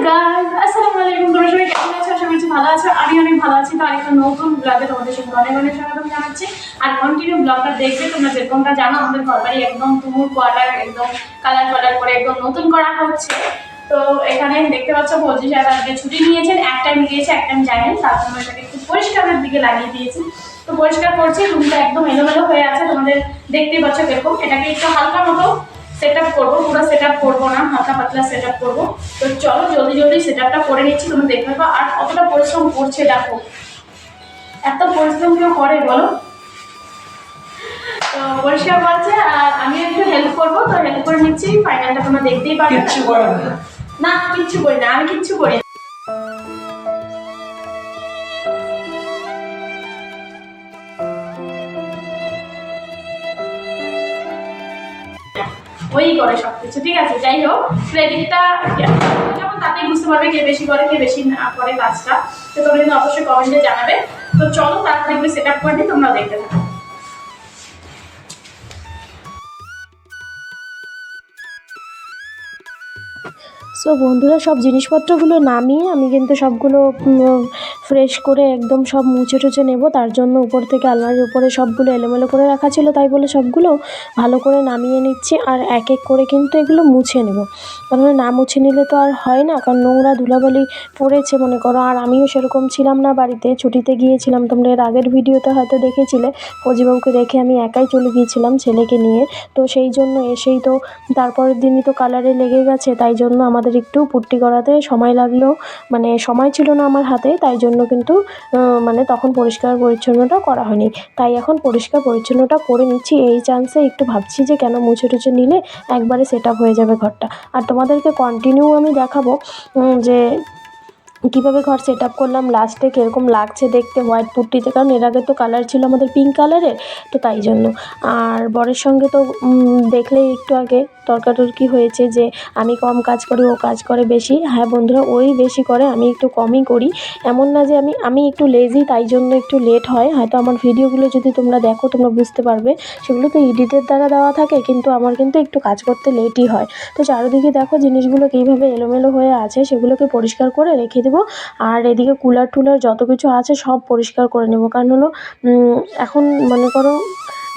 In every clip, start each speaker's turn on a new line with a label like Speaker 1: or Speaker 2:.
Speaker 1: Guys আসসালামু আলাইকুম, তোমরা সবাই কেমন আছো? আশা করছি ভালো আছো। আমি অনেক ভালো আছি। তো আরেকটা নতুন ব্লগে তোমাদের সঙ্গে অনেক অনেক স্বাগতম জানাচ্ছি। আর কন্টিনিউ ব্লগটা দেখবে। তোমরা যেরকমটা জানো আমাদের ঘরবাড়ি একদম তুমুল কোয়ার্টার একদম কালার কালার করে একদম নতুন করা হচ্ছে। তো এখানে দেখতে পাচ্ছ ফৌজি সাহেব আজকে ছুটি নিয়েছেন, এক টাইম গিয়েছে এক টাইম যায়নি, তার জন্য এটাকে একটু পরিষ্কারের দিকে লাগিয়ে দিয়েছি। তো পরিষ্কার করছি, রুমটা একদম এলোমেলো হয়ে আছে, তোমাদের দেখতেই পাচ্ছ দেখো। এটাকে একটু হালকা মতো সেট আপ করবো, পুরো সেট আপ করবো না, হালকা পাতলা সেট আপ করবো। তো চলো জলদি জলদি সেট আপটা করে নিচ্ছি, তোমরা দেখতে পাবো। আর কতটা পরিশ্রম করছে দেখো, এত পরিশ্রম কেউ করে বলো? তো পরিষ্কার করছে আর আমি একটু হেল্প করবো, তো হেল্প করে নিচ্ছি। ফাইনালটা তোমরা দেখতেই পাবে।
Speaker 2: কিচ্ছু করে
Speaker 1: না, কিচ্ছু করি না, আমি কিচ্ছু করি না। ওই করে সবকিছু, ঠিক আছে। যাই হোক, ক্রেডিটটা যখন তাতেই বুঝতে পারবে কে বেশি করে কে বেশি না করে কাজটা। তো তোমরা কিন্তু অবশ্যই কমেন্টে জানাবে। তো চলো তাড়াতাড়ি সেট আপ করে নিই, তোমরা দেখতে থাকো।
Speaker 3: সো বন্ধুরা, সব জিনিসপত্রগুলো নামিয়ে আমি কিন্তু সবগুলো ফ্রেশ করে একদম সব মুছে টুছে নেবো। তার জন্য উপর থেকে আলমারির উপরে সবগুলো এলোমেলো করে রাখা ছিল, তাই বলে সবগুলো ভালো করে নামিয়ে নিচ্ছি। আর এক এক করে কিন্তু এগুলো মুছে নেব, কারণ না মুছে নিলে তো আর হয় না, কারণ নোংরা ধুলাবালি পড়েছে মনে করো। আর আমিও সেরকম ছিলাম না, বাড়িতে ছুটিতে গিয়েছিলাম। তোমরা এর আগের ভিডিওতে হয়তো দেখেছিলে, ফৌজিবাবুকে রেখে আমি একাই চলে গিয়েছিলাম ছেলেকে নিয়ে। তো সেই জন্য এসেই তো তারপরের দিনই তো কালারে লেগে গেছে, তাই জন্য আমাদের একটু পুট্টি করাতে সময় লাগলো, মানে সময় ছিল না আমার হাতে, তাই জন্য কিন্তু মানে তখন পরিষ্কার পরিচ্ছন্নটা করা হয়নি। তাই এখন পরিষ্কার পরিচ্ছন্নটা করে নিচ্ছি। এই চান্সে একটু ভাবছি যে কেন মুছে টুছে নিলে একবারে সেট আপ হয়ে যাবে ঘরটা। আর তোমাদেরকে কন্টিনিউ আমি দেখাবো যে কীভাবে ঘর সেট আপ করলাম, লাস্টে কীরকম লাগছে দেখতে হোয়াইট পুট্টিতে, কারণ এর আগে তো কালার ছিল আমাদের পিঙ্ক কালারের, তো তাই জন্য। আর বরের সঙ্গে তো দেখলেই একটু আগে তর্কাতর্কি হয়েছে যে আমি কম কাজ করি, ও কাজ করে বেশি। হ্যাঁ বন্ধুরা, ওই বেশি করে, আমি একটু কমই করি। এমন না যে আমি একটু লেজি, তাই জন্য একটু লেট হয়। হয়তো আমার ভিডিওগুলো যদি তোমরা দেখো তোমরা বুঝতে পারবে, সেগুলো তো এডিটের দ্বারা দেওয়া থাকে, কিন্তু আমার কিন্তু একটু কাজ করতে লেটই হয়। তো চারিদিকে দেখো জিনিসগুলো কীভাবে এলোমেলো হয়ে আছে, সেগুলোকে পরিষ্কার করে রেখে দেবো। আর এদিকে কুলার টুলার যত কিছু আছে সব পরিষ্কার করে নেব, কারণ হলো এখন মনে করো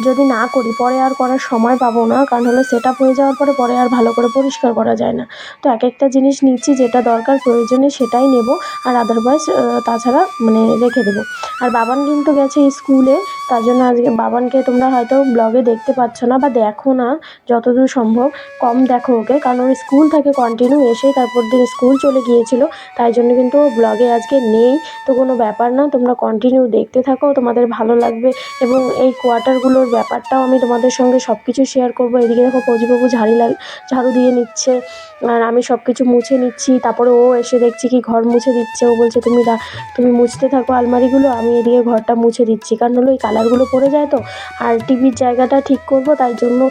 Speaker 3: যদি না করি পরে আর করার সময় পাবো না, কারণ হলো সেট আপ হয়ে যাওয়ার পরে আর ভালো করে পরিষ্কার করা যায় না। তো এক একটা জিনিস নিচ্ছি, যেটা দরকার প্রয়োজনে সেটাই নেব, আর আদারওয়াইজ তাছাড়া মানে রেখে দেবো। আর বাবান কিন্তু গেছে স্কুলে, তার জন্য আজকে বাবানকে তোমরা হয়তো ব্লগে দেখতে পাচ্ছ না, বা দেখো না, যতদূর সম্ভব কম দেখো ওকে, কারণ ওর স্কুল থাকে কন্টিনিউ, এসেই তারপর দিন স্কুল চলে গিয়েছিল, তাই জন্য কিন্তু ব্লগে আজকে নেই। তো কোনো ব্যাপার না, তোমরা কন্টিনিউ দেখতে থাকো, তোমাদের ভালো লাগবে। এবং এই কোয়ার্টারগুলোর ব্যাপারটাও আমি তোমাদের সঙ্গে সব কিছু শেয়ার করবো। এদিকে দেখো ফৌজিবাবু ঝাড়ু দিয়ে নিচ্ছে, আর আমি সব কিছু মুছে নিচ্ছি। তারপরে ও এসে দেখছি কি ঘর মুছে দিচ্ছে। ও বলছে তুমি মুছতে থাকো আলমারিগুলো, আমি এদিকে ঘরটা মুছে দিচ্ছি, কারণ হলো এই কালারগুলো পড়ে যায় তো। আর টিভির জায়গাটা ঠিক করব, তাই জন্য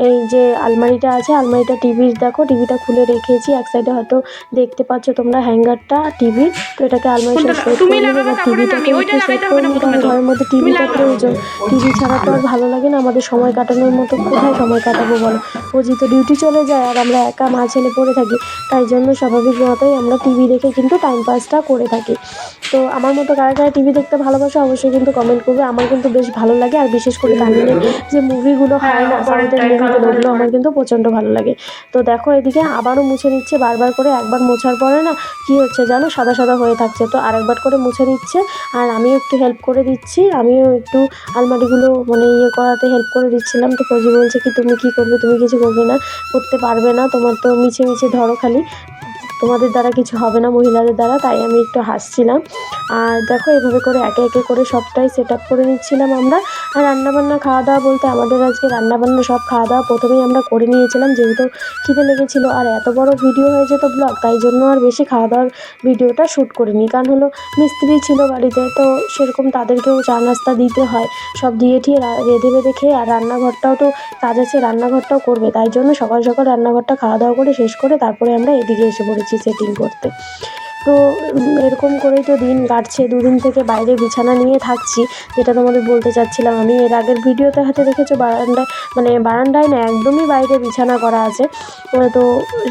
Speaker 3: এই যে আলমারিটা আছে, আলমারিটা টিভির দেখো, টিভিটা খুলে রেখেছি। এক সাইডে হয়তো দেখতে পাচ্ছ তোমরা হ্যাঙ্গারটা টিভির, তো এটাকে আলমারির সাথে সেট করে নেবো। এবার টিভিটাকে একটু সেট করে নিই, কারণ ঘরের মধ্যে টিভিটা প্রয়োজন। টিভি ছাড়া তো আর ভালো লাগে না, আমাদের সময় কাটানোর মতো কোথায় সময় কাটাবো বলো? ফৌজি তো ডিউটি চলে যায়, আর আমরা একা মা ছেলে পড়ে থাকি, তাই জন্য স্বাভাবিক মতোই আমরা টিভি দেখে কিন্তু টাইম পাসটা করে থাকি। তো আমার মতো কারা কারা টিভি দেখতে ভালোবাসো অবশ্যই কিন্তু কমেন্ট করবে। আমার কিন্তু বেশ ভালো লাগে, আর বিশেষ করে তামিলের যে মুভিগুলো হয় না, সাউথের মুভিগুলো, ওগুলো আমার কিন্তু প্রচণ্ড ভালো লাগে। তো দেখো এদিকে আবারও মুছে নিচ্ছে বারবার করে। একবার মোছার পরে না কী হচ্ছে জানো, সাদা সাদা হয়ে থাকছে, তো আরেকবার করে মুছে নিচ্ছে। আর আমিও একটু হেল্প করে দিচ্ছি, আমিও একটু আলমারিগুলো মানে করাতে হেল্প করে দিচ্ছিলাম। তো ফৌজি বলছে কি তুমি কী করবে, তুমি কিছু করবে না, করতে পারবে না, তোমার তো মিছে মিছে ধরো খালি, তোমাদের দ্বারা কিছু হবে না মহিলাদের দ্বারা। তাই আমি একটু হাসছিলাম। আর দেখো এভাবে করে একে একে করে সবটাই সেট আপ করে নিচ্ছিলাম আমরা। আর রান্নাবান্না খাওয়া দাওয়া বলতে আমাদের আজকে রান্নাবান্না সব খাওয়া দাওয়া প্রথমেই আমরা করে নিয়েছিলাম, যেহেতু খিদে লেগেছিলো। আর এত বড় ভিডিও হয়ে যেত ব্লগ, তাই জন্য আর বেশি খাওয়া দাওয়ার ভিডিওটা শ্যুট করিনি, কারণ হলো মিস্ত্রি ছিল বাড়িতে, তো সেরকম তাদেরকেও চা নাস্তা দিতে হয়, সব দিয়ে ঠিয়ে রেঁধে বেঁধে খেয়ে। আর রান্নাঘরটাও তো কাজ আছে, রান্নাঘরটাও করবে, তাই জন্য সকাল সকাল রান্নাঘরটা খাওয়া দাওয়া করে শেষ করে তারপরে আমরা এদিকে এসে পড়েছি সেটিং করতে। তো এরকম করেই তো দিন কাটছে। দুদিন থেকে বাইরে বিছানা নিয়ে থাকছি, যেটা তোমাদের বলতে চাচ্ছিলাম। আমি এর আগের ভিডিওতে হয়তো দেখেছো বারান্দায়, মানে বারান্দায় না, একদমই বাইরে বিছানা করা আছে। তো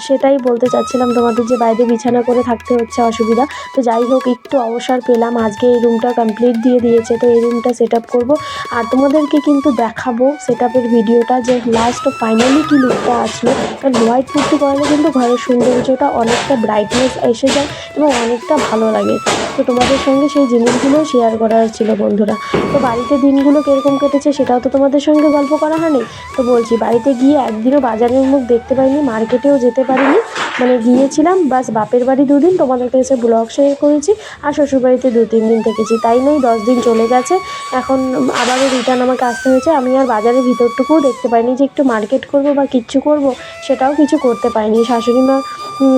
Speaker 3: সেটাই বলতে চাচ্ছিলাম তোমাদের, যে বাইরে বিছানা করে থাকতে হচ্ছে, অসুবিধা। তো যাই হোক, একটু অবসর পেলাম, আজকে এই রুমটা কমপ্লিট দিয়ে দিয়েছে, তো এই রুমটা সেট আপ করবো। আর তোমাদেরকে কিন্তু দেখাবো সেট আপের ভিডিওটা, যে লাস্ট ফাইনালি কী লুকটা আসলো। কারণ হোয়াইট পুট্টি করালে কিন্তু ঘরের সৌন্দর্যটা অনেকটা ব্রাইটনেস এসে যায় এবং অনেকটা ভালো লাগে। তো তোমাদের সঙ্গে সেই জিনিসগুলো শেয়ার করার ছিল বন্ধুরা। তো বাড়িতে দিনগুলো কীরকম কেটেছে সেটাও তো তোমাদের সঙ্গে গল্প করা হয়নি। তো বলছি, বাড়িতে গিয়ে একদিনও বাজারের মুখ দেখতে পাইনি, মার্কেটেও যেতে পারিনি। মানে গিয়েছিলাম বাস বাপের বাড়ি 2 দিন, তোমাদের কাছে ব্লগ শেয়ার করেছি, আর শ্বশুরবাড়িতে 2-3 দিন থেকেছি। তাই নয় 10 দিন চলে গেছে। এখন আবারও রিটার্ন আমাকে আসতে হয়েছে। আমি আর বাজারের ভিতরটুকুও দেখতে পাইনি, যে একটু মার্কেট করব বা কিচ্ছু করব, সেটাও কিছু করতে পারিনি। শাশুড়ি মা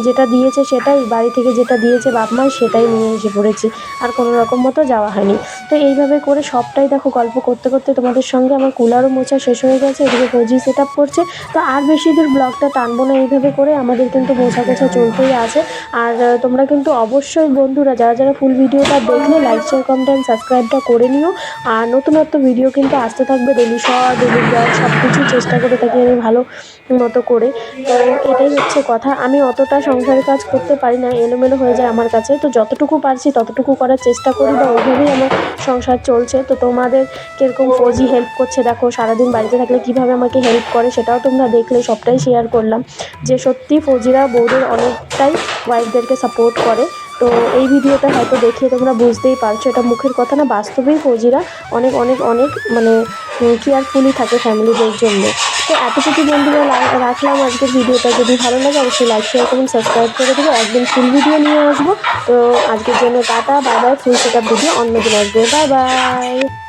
Speaker 3: যেটা দিয়েছে সেটাই, বাড়ি থেকে যেটা দিয়েছে বাপ মা, সেটাই নিয়ে এসে পড়েছি। আর কোনো রকম মতো যাওয়া হয়নি। তো এইভাবে করে সবটাই দেখো, গল্প করতে করতে তোমাদের সঙ্গে আমার কুলারও মোছা শেষ হয়ে গেছে, এদিকে ফৌজি সেট আপ করছে। তো আর বেশি দূর ব্লগটা টানবো না, এইভাবে করে আমাদের কিন্তু মোছা কোছা চলতেই আছে। আর তোমরা কিন্তু অবশ্যই বন্ধুরা, যারা যারা ফুল ভিডিওটা দেখলে লাইক শেয়ার কমেন্ট অ্যান্ড সাবস্ক্রাইবটা করে নিও। আর নতুনত্ব ভিডিও কিন্তু আসতে থাকবে, ডেলি শর্ট, ডেলি ব্লগ, সব কিছু চেষ্টা করে থাকি আমি ভালো মতো করে। তো এটাই হচ্ছে কথা। আমি অতটা সংসারের কাজ করতে পারি না, এলোমেলো হয়ে যায় আমার কাছে। তো যতটুকু পারছি ততটুকু করার চেষ্টা করি, বা ওইভাবেই আমার সংসার চলছে। তো তোমাদের কীরকম ফৌজি হেল্প করছে দেখো, সারাদিন বাড়িতে থাকলে কীভাবে আমাকে হেল্প করে সেটাও তোমরা দেখলে, সবটাই শেয়ার করলাম। যে সত্যি ফৌজিরা বউদের অনেকটাই ওয়াইফদেরকে সাপোর্ট করে। তো এই ভিডিওটা হয়তো দেখে তোমরা বুঝতেই পারছো, এটা মুখের কথা না, বাস্তবেই ফৌজিরা অনেক অনেক অনেক মানে কেয়ারফুলি থাকে ফ্যামিলিদের জন্য। তো এতটুকু বন্ধুরা রাখলাম আজকের ভিডিওটা। যদি ভালো লাগে অবশ্যই লাইক শেয়ার করুন, সাবস্ক্রাইব করে দেবো। একদিন ফুল ভিডিও নিয়ে আসবো। তো আজকের জন্য tata, bye bye. Full set up video অন্যদিন আসবে। Bye bye.